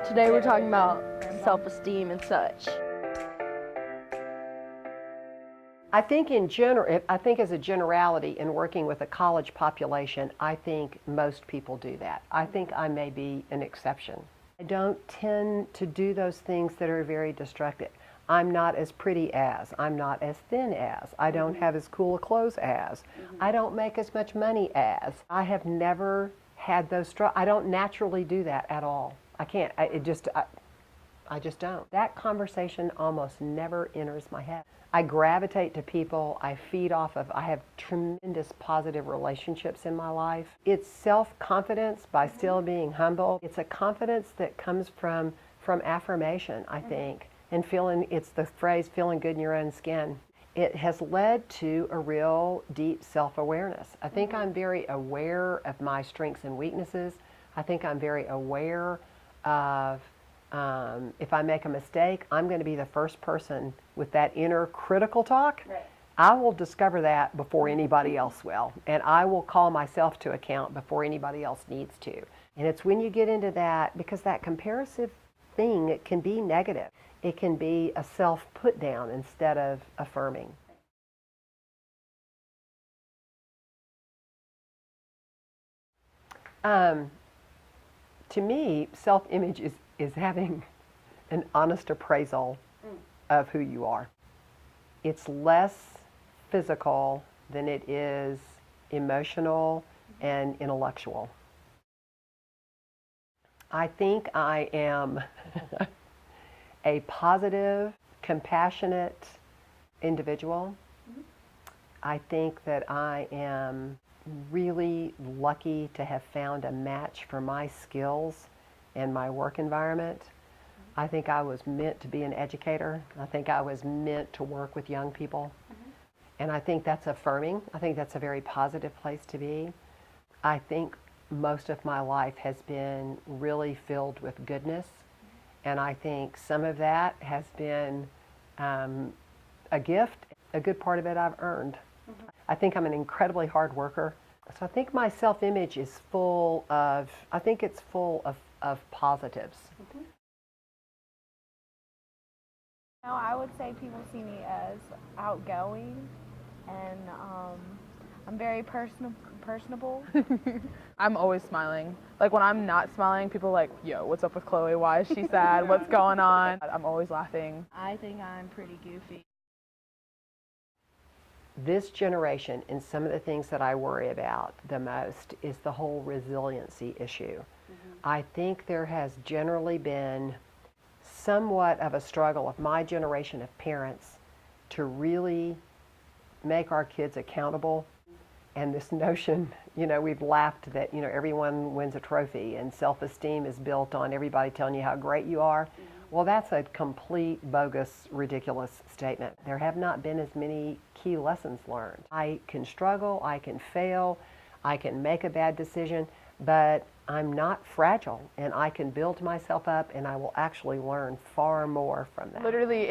Today we're talking about self-esteem and such. I think in general, I think as a generality in working with a college population, I think most people do that. I think I may be an exception. I don't tend to do those things that are very destructive. I'm not as pretty as, I'm not as thin as, I don't have as cool clothes as, I don't make as much money as. I have never had those struggles. I don't naturally do that at all. I can't. I just don't. That conversation almost never enters my head. I gravitate to people I feed off of. I have tremendous positive relationships in my life. It's self-confidence by still being humble. It's a confidence that comes from affirmation, I think, and feeling, it's the phrase, feeling good in your own skin. It has led to a real deep self-awareness. I think I'm very aware of my strengths and weaknesses. I think I'm very aware of if I make a mistake, I'm going to be the first person with that inner critical talk. Right. I will discover that before anybody else will, and I will call myself to account before anybody else needs to. And it's when you get into that, because that comparative thing, it can be negative. It can be a self-put down instead of affirming. To me, self-image is having an honest appraisal of who you are. It's less physical than it is emotional and intellectual. I think I am a positive, compassionate individual. I think that I am really lucky to have found a match for my skills and my work environment. I think I was meant to be an educator. I think I was meant to work with young people. And I think that's affirming. I think that's a very positive place to be. I think most of my life has been really filled with goodness. And I think some of that has been a gift. A good part of it I've earned. I think I'm an incredibly hard worker. So I think my self-image is full of, I think it's full of positives. I would say people see me as outgoing, and I'm very personable. I'm always smiling. Like when I'm not smiling, people are like, yo, what's up with Chloe? Why is she sad? What's going on? I'm always laughing. I think I'm pretty goofy. This generation, and some of the things that I worry about the most, is the whole resiliency issue. I think there has generally been somewhat of a struggle of my generation of parents to really make our kids accountable. And this notion, we've laughed that, everyone wins a trophy and self-esteem is built on everybody telling you how great you are. Well, that's a complete, bogus, ridiculous statement. There have not been as many key lessons learned. I can struggle, I can fail, I can make a bad decision, but I'm not fragile, and I can build myself up, and I will actually learn far more from that. Literally,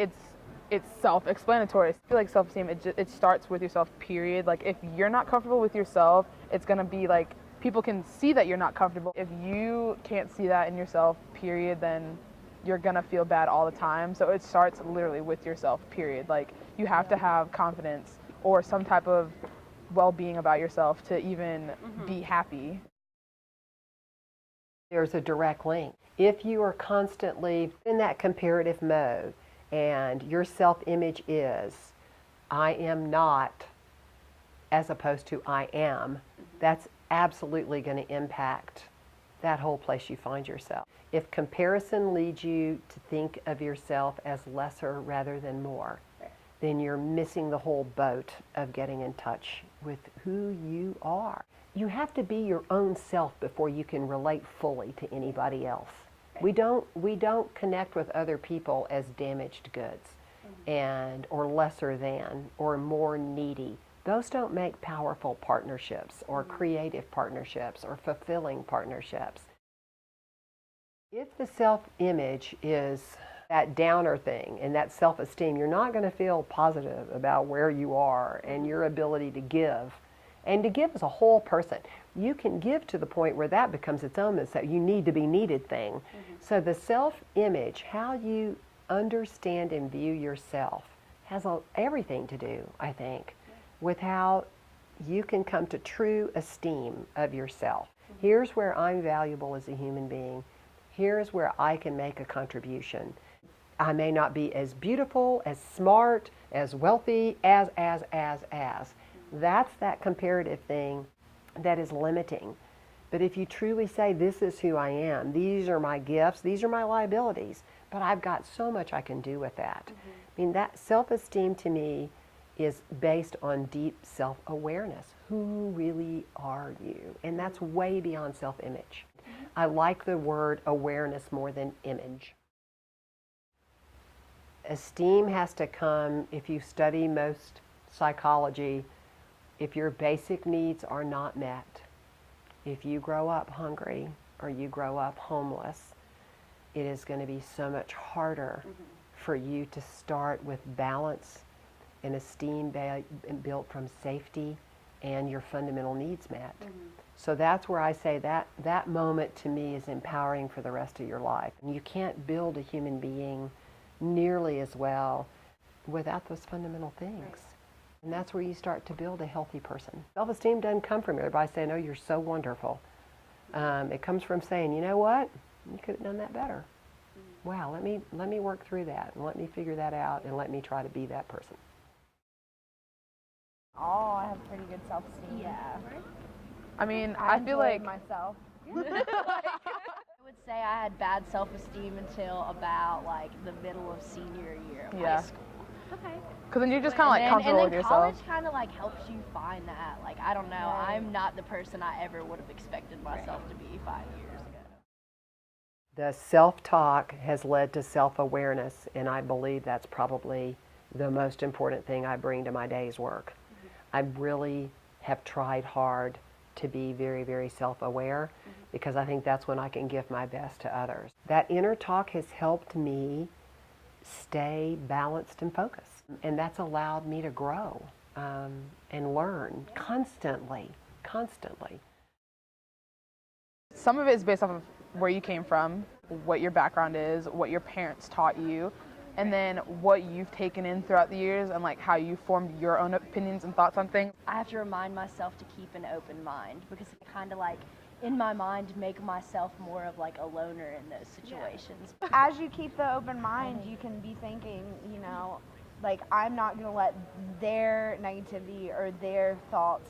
it's self-explanatory. I feel like self-esteem, it starts with yourself, period. Like, if you're not comfortable with yourself, it's going to be like, people can see that you're not comfortable. If you can't see that in yourself, period, then you're going to feel bad all the time. So it starts literally with yourself, period. Like, you have to have confidence or some type of well-being about yourself to even be happy. There's a direct link. If you are constantly in that comparative mode and your self-image is, I am not, as opposed to I am, that's absolutely going to impact that whole place you find yourself. If comparison leads you to think of yourself as lesser rather than more, then you're missing the whole boat of getting in touch with who you are. You have to be your own self before you can relate fully to anybody else. We don't connect with other people as damaged goods and or lesser than or more needy. Those don't make powerful partnerships or creative partnerships or fulfilling partnerships. If the self-image is that downer thing and that self-esteem, you're not going to feel positive about where you are and your ability to give And to give as a whole person, you can give to the point where that becomes its own, it's that you need to be needed thing. So the self-image, how you understand and view yourself, has everything to do, I think, with how you can come to true esteem of yourself. Here's where I'm valuable as a human being. Here's where I can make a contribution. I may not be as beautiful, as smart, as wealthy, as. That's that comparative thing that is limiting. But if you truly say, this is who I am, these are my gifts, these are my liabilities, but I've got so much I can do with that. I mean, that self-esteem to me is based on deep self-awareness. Who really are you? And that's way beyond self-image. I like the word awareness more than image. Esteem has to come, if you study most psychology, if your basic needs are not met. If you grow up hungry or you grow up homeless, it is going to be so much harder for you to start with balance and esteem built from safety and your fundamental needs met. So that's where I say that moment to me is empowering for the rest of your life. And you can't build a human being nearly as well without those fundamental things. And that's where you start to build a healthy person. Self-esteem doesn't come from everybody saying, oh, you're so wonderful. It comes from saying, you know what? You could have done that better. Wow, let me work through that and let me figure that out and let me try to be that person. Oh, I have pretty good self-esteem. Yeah. I mean, I feel like myself. I would say I had bad self-esteem until about like the middle of senior year of high school. Okay. because then you're just kind of like comfortable with and then yourself. college kind of like helps you find that. Like, I don't know, Right. I'm not the person I ever would have expected myself to be 5 years ago. The self-talk has led to self-awareness, and I believe that's probably the most important thing I bring to my day's work. I really have tried hard to be very, very self-aware because I think that's when I can give my best to others. That inner talk has helped me stay balanced and focused, and that's allowed me to grow and learn constantly. Some of it is based off of where you came from, what your background is, what your parents taught you, and then what you've taken in throughout the years and like how you formed your own opinions and thoughts on things. I have to remind myself to keep an open mind because I kind of like, in my mind, make myself more of like a loner in those situations. As you keep the open mind, you can be thinking, you know, like, I'm not going to let their negativity or their thoughts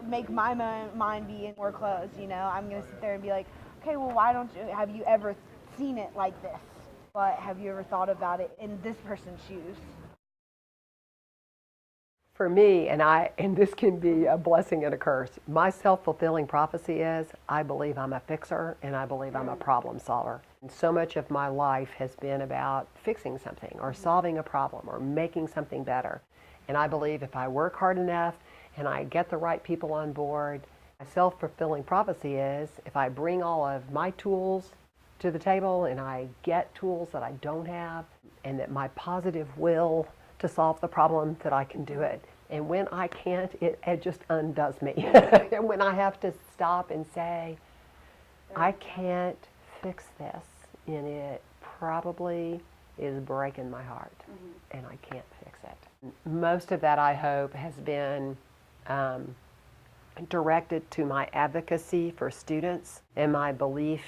make my mind be more closed, you know. I'm going to sit there and be like, okay, well, why don't you, have you ever seen it like this? But have you ever thought about it in this person's shoes? For me, and this can be a blessing and a curse, my self-fulfilling prophecy is I believe I'm a fixer and I believe I'm a problem solver. And so much of my life has been about fixing something or solving a problem or making something better. And I believe if I work hard enough and I get the right people on board, my self-fulfilling prophecy is if I bring all of my tools to the table and I get tools that I don't have and that my positive will to solve the problem, that I can do it. And when I can't, it just undoes me. And when I have to stop and say, I can't fix this, and it probably is breaking my heart, and I can't fix it. Most of that, I hope, has been directed to my advocacy for students and my belief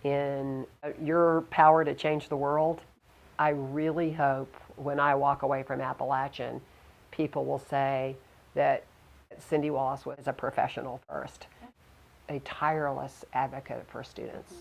in your power to change the world. I really hope when I walk away from Appalachian, people will say that Cindy Wallace was a professional first, a tireless advocate for students.